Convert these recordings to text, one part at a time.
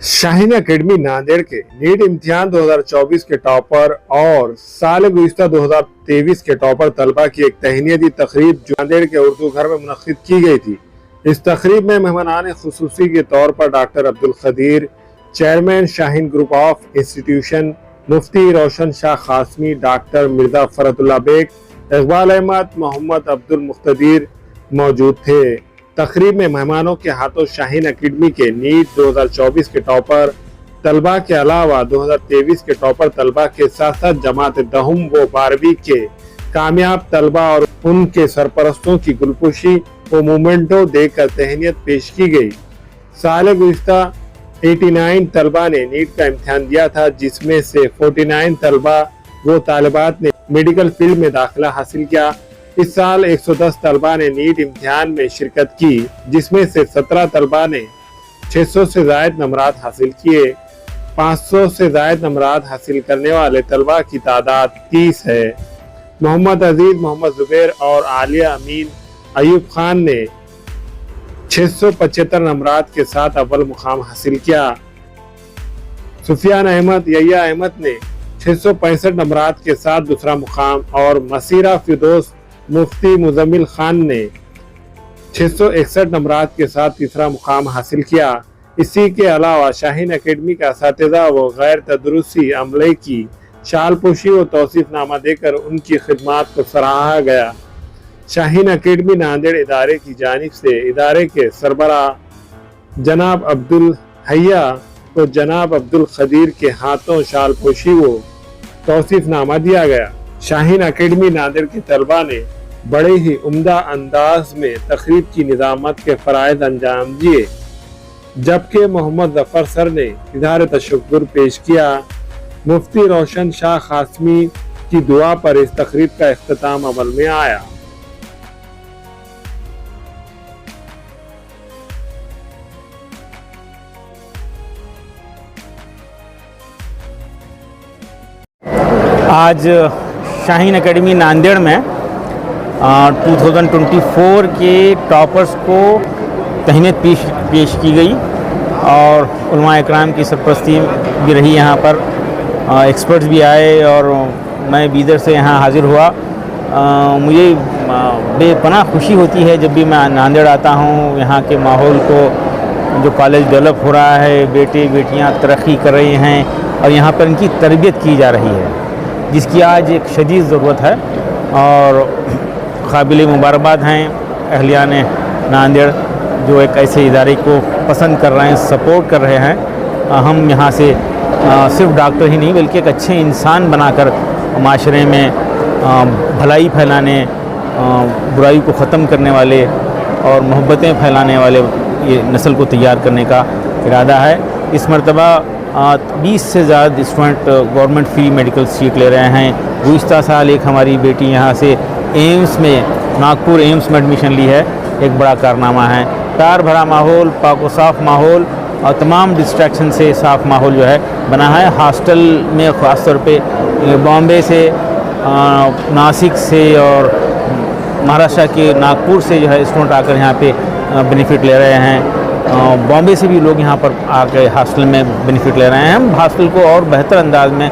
Shaheen academy Nanded के NEET इम्तिहान 2024 के टॉपर और साल गुज़िश्ता 2023 के टॉपर तलबा की एक तहनीती तकरीब जो नांदेड़ के उर्दू घर में मुनक्किद की गई थी। इस तकरीब में मेहमानान खुसूसी के तौर पर doctor Abdul Khadeer, chairman Shaheen group of institution, Mufti Roshan Shah Qasmi, doctor Mirza Farhatullah Baig, Iqbal Ahmed, Mohammed Abdul Muqtadeer मौजूद थे। तकरीब में मेहमानों के हाथों शाहीन एकेडमी के नीट 2024 के टॉपर तलबा के अलावा 2023 के टॉपर तलबा के साथ साथ जमात दहम व 12वीं के कामयाब तलबा और उनके सरपरस्तों की गुलपुशी व मोमेंटो देकर तहनीत पेश की गई। साल गुज़िश्ता 89 तलबा ने नीट का इम्तिहान दिया था, जिसमें से 49 तलबा व तालिबात ने मेडिकल फील्ड में दाखिला हासिल किया। इस साल 110 तलबा ने नीट इम्तिहान में शिरकत की, जिसमें से 17 तलबा ने 600 से ज़ायद नंबरात हासिल किए। 500 से ज़ायद नंबरात हासिल करने वाले तलबा की तादाद 30 है। मोहम्मद अजीज, मोहम्मद जुबैर और आलिया अमीन अयूब खान ने 675 नंबरात के साथ अव्वल मुकाम हासिल किया। सुफियान अहमद, यहिया अहमद ने 665 नंबरात के साथ दूसरा मुकाम और मसीरा फिरदौस मुफ्ती मुजम्मिल खान ने 661 नंबरात के साथ तीसरा मुकाम हासिल किया। इसी के अलावा शाहीन एकेडमी का असातिज़ा व गैर तदरुसी अमले की शालपोशी व तौसीफ़नामा देकर उनकी खिदमात को सराहा गया। शाहीन एकेडमी नांदेड़ इदारे की जानिब से इदारे के सरबराह जनाब अब्दुल हैया व जनाब अब्दुल खदीर के हाथों शालपोशी व तौसीफ़नामा दिया गया। शाहीन एकेडमी नांदेड़ के तलबा ने बड़े ही उम्दा अंदाज में तकरीब की निज़ामत के फ़राइज़ अंजाम दिए, जबकि मोहम्मद जफ़र सर ने इज़हार तशक्कुर पेश किया। मुफ्ती रोशन शाह खासमी की दुआ पर इस तकरीब का इख्तिताम अमल में आया। आज शाहीन एकेडमी नांदेड़ में 2024 के टॉपर्स को तहनीत पेश की गई और उलमा इकराम की सरपरस्ती भी रही। यहाँ पर एक्सपर्ट्स भी आए और मैं बीदर से यहाँ हाज़िर हुआ। मुझे बेपनाह खुशी होती है जब भी मैं नांदेड़ आता हूँ। यहाँ के माहौल को, जो कॉलेज डेवलप हो रहा है, बेटे बेटियाँ तरक्की कर रहे हैं और यहाँ पर इनकी तरबियत की जा रही है, जिसकी आज एक शदीद ज़रूरत है। और काबिल मुबारकबाद हैं अहलियान नांदेड़ जो एक ऐसे इदारे को पसंद कर रहे हैं, सपोर्ट कर रहे हैं। हम यहाँ से सिर्फ डॉक्टर ही नहीं बल्कि एक अच्छे इंसान बनाकर माशरे में भलाई फैलाने, बुराई को ख़त्म करने वाले और मोहब्बतें फैलाने वाले ये नस्ल को तैयार करने का इरादा है। इस मरतबा 20 से ज़्यादा student government free medical seat ले रहे हैं। गुज़िश्ता साल एक हमारी बेटी यहाँ से एम्स में, नागपुर एम्स में एडमिशन ली है। एक बड़ा कारनामा है। प्यार भरा माहौल, पाक व साफ़ माहौल और तमाम डिस्ट्रैक्शन से साफ़ माहौल जो है बना है। हॉस्टल में ख़ास तौर पे बॉम्बे से, नासिक से और महाराष्ट्र के नागपुर से जो है स्टूडेंट आकर यहाँ पे बेनिफिट ले रहे हैं। बॉम्बे से भी लोग यहाँ पर आकर हॉस्टल में बेनिफिट ले रहे हैं। हम हॉस्टल को और बेहतर अंदाज में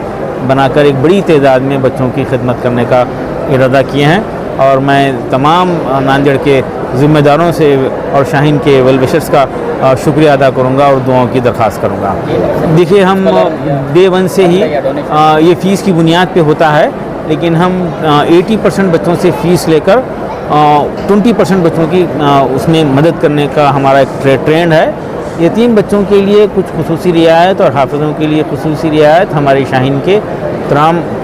बनाकर एक बड़ी तादाद में बच्चों की खिदमत करने का इरादा किए हैं और मैं तमाम नांदेड़ के ज़िम्मेदारों से और शाहीन के वेल विशर्स का शुक्रिया अदा करूँगा और दुआओं की दरख्वास्त करूँगा। देखिए, हम डे 1 से ही ये फ़ीस की बुनियाद पे होता है, लेकिन हम 80% बच्चों से फ़ीस लेकर 20% बच्चों की उसमें मदद करने का हमारा एक ट्रेंड है। यतीम बच्चों के लिए कुछ खुसूसी रियायत और हाफिज़ों के लिए खुसूसी रियायत हमारे शाहीन के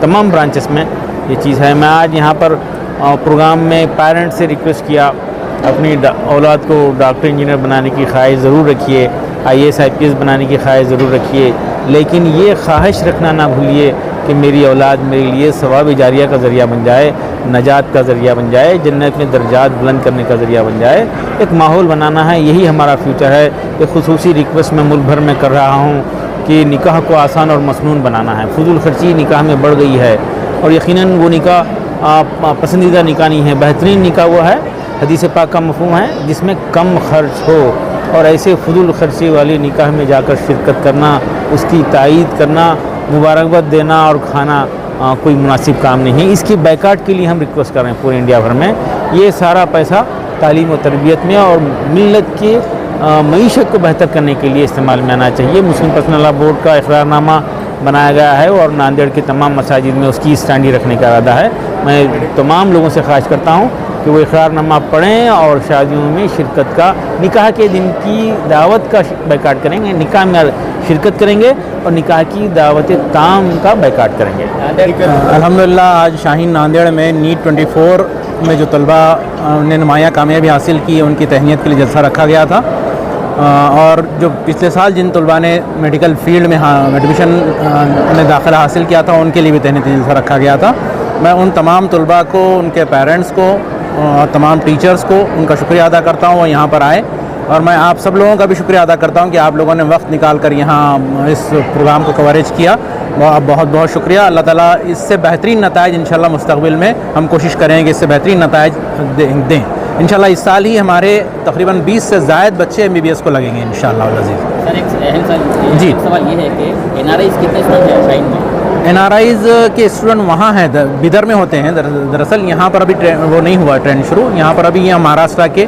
तमाम ब्रांचेस में ये चीज़ है। मैं आज यहाँ पर प्रोग्राम में पेरेंट्स से रिक्वेस्ट किया, अपनी औलाद को डॉक्टर इंजीनियर बनाने की ख्वाहिश ज़रूर रखिए, IAS IPS बनाने की ख्वाहिश ज़रूर रखिए, लेकिन ये ख्वाहिश रखना ना भूलिए कि मेरी औलाद मेरे लिए सवाब जारिया का ज़रिया बन जाए, नजात का ज़रिया बन जाए, जन्नत में दर्जात बुलंद करने का ज़रिया बन जाए। एक माहौल बनाना है, यही हमारा फ्यूचर है। एक खुसूसी रिक्वेस्ट मैं मुल्क भर में कर रहा हूँ कि निकाह को आसान और मसनून बनाना है। फजूल खर्ची निकाह में बढ़ गई है और यकीनन वो निकाह पसंदीदा निकाह नहीं है। बेहतरीन निकाह वो है, हदीस पाक का मफ़हूम है, जिसमें कम खर्च हो, और ऐसे फजूल खर्ची वाली निकाह में जाकर शिरकत करना, उसकी तायीद करना, मुबारकबाद देना और खाना कोई मुनासिब काम नहीं है। इसकी बैकाट के लिए हम रिक्वेस्ट कर रहे हैं पूरे इंडिया भर में। ये सारा पैसा तालीम और तरबियत में और मिल्लत के मईशत को बेहतर करने के लिए इस्तेमाल में आना चाहिए। मुस्लिम पर्सनल लॉ बोर्ड का इक़रारनामा बनाया गया है और नांदेड़ के तमाम मसाजिद में उसकी स्टैंडी रखने का इरादा है। मैं तमाम लोगों से ख्वाहिश करता हूँ कि वो इक़रारनामा पढ़ें और शादियों में शिरकत का, निकाह के दिन की दावत का बैकाट करेंगे, निकाह में शिरकत करेंगे और निकाह की दावत ताम का बैकाट करेंगे। अल्हम्दुलिल्लाह आज शाहीन नांदेड़ में नीट 24 में जो तलबा ने नुमाया कामयाबी हासिल की, उनकी तहनीत के लिए जलसा रखा गया था। और जो पिछले साल जिन तलबा ने मेडिकल फील्ड में एडमिशन में दाखिला हासिल किया था, उनके लिए भी तहनीती जलसा रखा गया था। मैं उन तमाम तलबा को, उनके पेरेंट्स को और तमाम टीचर्स को उनका शुक्रिया अदा करता हूँ वो यहाँ पर आए, और मैं आप सब लोगों का भी शुक्रिया अदा करता हूँ कि आप लोगों ने वक्त निकाल कर यहाँ इस प्रोग्राम को कवरेज किया। बहुत बहुत शुक्रिया। अल्लाह ताला इससे बेहतरीन नताइज इंशाल्लाह मुस्तक़बिल में हम कोशिश करेंगे इससे बेहतरीन नताइज दें। इंशाल्लाह इस साल ही हमारे तकरीबन 20 से ज़ायद बच्चे MBBS को लगेंगे इंशाल्लाह अज़ीज़। सर एक अहम जी। सवाल ये है कि NRIs कितने स्टूडेंट हैं शाहीन में? NRIs के स्टूडेंट वहाँ हैं, बिदर में होते हैं। दरअसल यहाँ पर अभी वो नहीं हुआ ट्रेंड शुरू। यहाँ पर अभी ये महाराष्ट्र के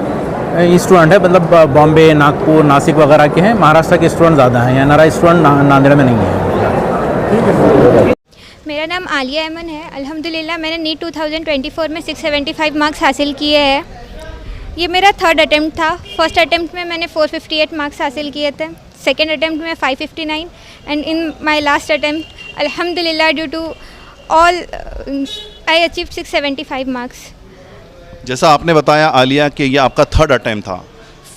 स्टूडेंट है, मतलब बॉम्बे, नागपुर, नासिक वगैरह के हैं। महाराष्ट्र के स्टूडेंट ज़्यादा हैं, NRI स्टूडेंट नांदेड़ में नहीं है। मेरा नाम आलिया अमन है। अल्हम्दुलिल्लाह मैंने नीट 2024 में 675 मार्क्स हासिल किए हैं। ये मेरा थर्ड अटेम्प्ट था। फर्स्ट अटेम्प्ट में मैंने 458 मार्क्स हासिल किए थे, सेकेंड अटेम्प्ट में 559 and in my last attempt अल्हम्दुलिल्लाह due to all I achieve 675 marks. जैसा आपने बताया आलिया कि ये आपका थर्ड अटैम्प्ट था,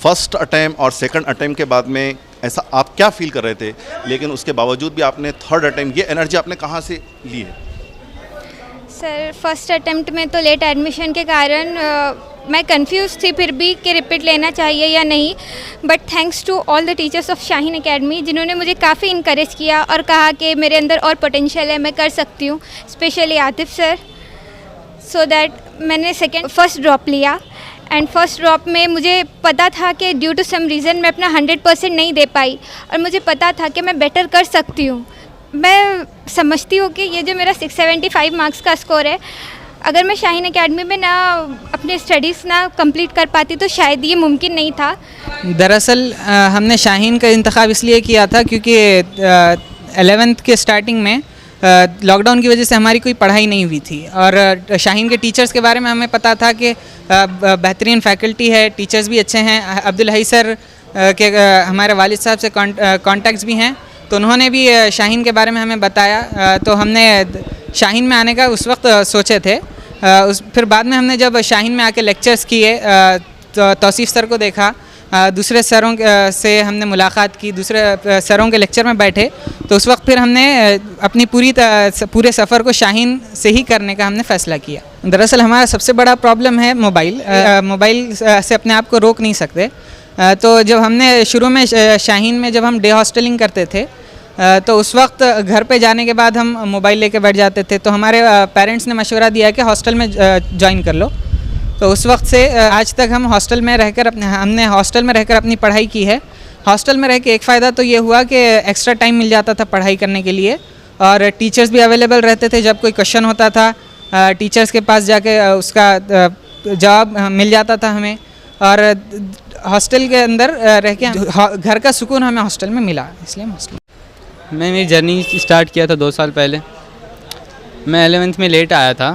फर्स्ट अटैम्प्ट और सेकंड अटैम्प्ट के बाद में ऐसा आप क्या फील कर रहे थे, लेकिन उसके बावजूद भी आपने थर्ड अटैम्प्ट, ये एनर्जी आपने कहाँ से ली है? सर फर्स्ट अटेम्प्ट में तो लेट एडमिशन के कारण मैं कंफ्यूज थी फिर भी कि रिपीट लेना चाहिए या नहीं, but thanks to all the teachers of Shaheen Academy जिन्होंने मुझे काफ़ी इनकरेज किया और कहा कि मेरे अंदर और पोटेंशियल है, मैं कर सकती हूँ, specially Atif sir. So that मैंने फर्स्ट ड्रॉप लिया एंड फर्स्ट ड्रॉप में मुझे पता था कि ड्यू टू सम रीज़न मैं अपना 100% नहीं दे पाई और मुझे पता था कि मैं बेटर कर सकती हूँ। मैं समझती हूँ कि ये जो मेरा 675 मार्क्स का स्कोर है, अगर मैं शाहीन एकेडमी में ना अपने स्टडीज़ ना कंप्लीट कर पाती तो शायद ये मुमकिन नहीं था। दरअसल हमने शाहीन का इंतखाब इसलिए किया था क्योंकि 11th के स्टार्टिंग में लॉकडाउन की वजह से हमारी कोई पढ़ाई नहीं हुई थी और शाहीन के टीचर्स के बारे में हमें पता था कि बेहतरीन फैकल्टी है, टीचर्स भी अच्छे हैं। अब्दुल हई सर के हमारे वालिद साहब से कॉन्टैक्ट्स भी हैं, तो उन्होंने भी शाहीन के बारे में हमें बताया। तो हमने शाहीन में आने का उस वक्त सोचे थे। फिर बाद में हमने जब शाहीन में आके लेक्चर्स किए तो तौसीफ़ सर को देखा, दूसरे सरों से हमने मुलाकात की, दूसरे सरों के लेक्चर में बैठे, तो उस वक्त फिर हमने अपनी पूरे सफ़र को शाहीन से ही करने का हमने फ़ैसला किया। दरअसल हमारा सबसे बड़ा प्रॉब्लम है मोबाइल से अपने आप को रोक नहीं सकते। तो जब हमने शुरू में शाहीन में जब हम डे हॉस्टलिंग करते थे तो उस वक्त घर पे जाने के बाद हम मोबाइल लेके बैठ जाते थे, तो हमारे पेरेंट्स ने मशवरा दिया कि हॉस्टल में ज्वाइन कर लो। तो उस वक्त से आज तक हम हॉस्टल में रहकर हमने हॉस्टल में रहकर अपनी पढ़ाई की है। हॉस्टल में रह के एक फ़ायदा तो ये हुआ कि एक्स्ट्रा टाइम मिल जाता था पढ़ाई करने के लिए और टीचर्स भी अवेलेबल रहते थे। जब कोई क्वेश्चन होता था टीचर्स के पास जाके उसका जवाब मिल जाता था हमें, और हॉस्टल के अंदर रह के घर का सुकून हमें हॉस्टल में मिला, इसलिए हॉस्टल। मैं मेरी जर्नी स्टार्ट किया था 2 साल पहले। मैं 11th में लेट आया था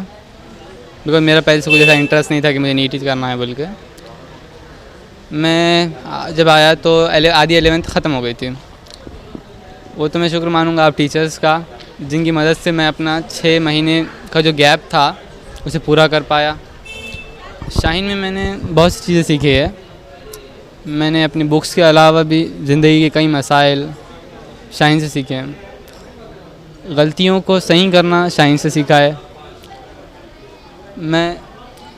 बिकॉज मेरा पहले से कुछ ऐसा इंटरेस्ट नहीं था कि मुझे नीट करना है बोल के। मैं जब आया तो आधी 11th ख़त्म हो गई थी। वो तो मैं शुक्र मानूंगा आप टीचर्स का, जिनकी मदद से मैं अपना 6 महीने का जो गैप था उसे पूरा कर पाया। शाहीन में मैंने बहुत सी चीज़ें सीखी है। मैंने अपनी बुक्स के अलावा भी ज़िंदगी के कई मसाइल शाहीन से सीखे हैं। गलतियों को सही करना शाहीन से सीखा है। मैं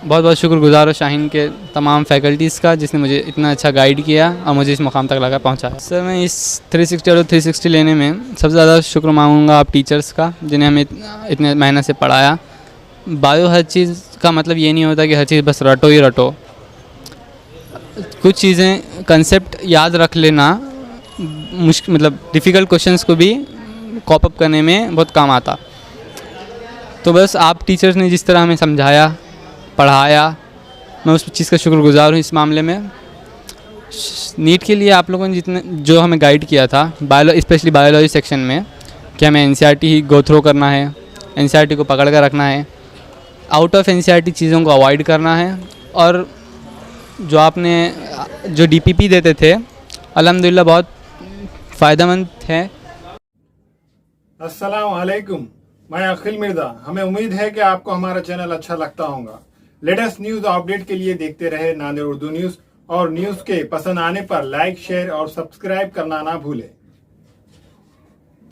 बहुत बहुत शुक्रगुज़ार हूँ शाहीन के तमाम फैकल्टीज़ का, जिसने मुझे इतना अच्छा गाइड किया और मुझे इस मुकाम तक लगा पहुँचाया। सर मैं इस 360 और 360 लेने में सबसे ज़्यादा शुक्र मांगूंगा आप टीचर्स का, जिन्हें हमें इतने मेहनत से पढ़ाया। बायो हर चीज़ का मतलब ये नहीं होता कि हर चीज़ बस रटो ही रटो। कुछ चीज़ें कंसेप्ट याद रख लेना मुश्किल मतलब डिफ़िकल्ट क्वेश्चंस को भी कॉप अप करने में बहुत काम आता। तो बस आप टीचर्स ने जिस तरह हमें समझाया पढ़ाया, मैं उस चीज़ का शुक्रगुजार हूँ इस मामले में। नीट के लिए आप लोगों ने जितने जो हमें गाइड किया था स्पेशली बायोलॉजी सेक्शन में कि हमें एनसीईआरटी ही गो थ्रू करना है, एनसीईआरटी को पकड़ कर रखना है, आउट ऑफ एनसीईआरटी चीज़ों को अवॉइड करना है, और जो आपने जो डीपीपी देते थे अल्हम्दुलिल्लाह बहुत फ़ायदेमंद है। अस्सलाम वालेकुम, मैं अखिल मिर्जा। हमें उम्मीद है कि आपको हमारा चैनल अच्छा लगता होगा। लेटेस्ट न्यूज़ अपडेट के लिए देखते रहे नांदेड़ उर्दू न्यूज़, और न्यूज़ के पसंद आने पर लाइक, शेयर और सब्सक्राइब करना ना भूलें।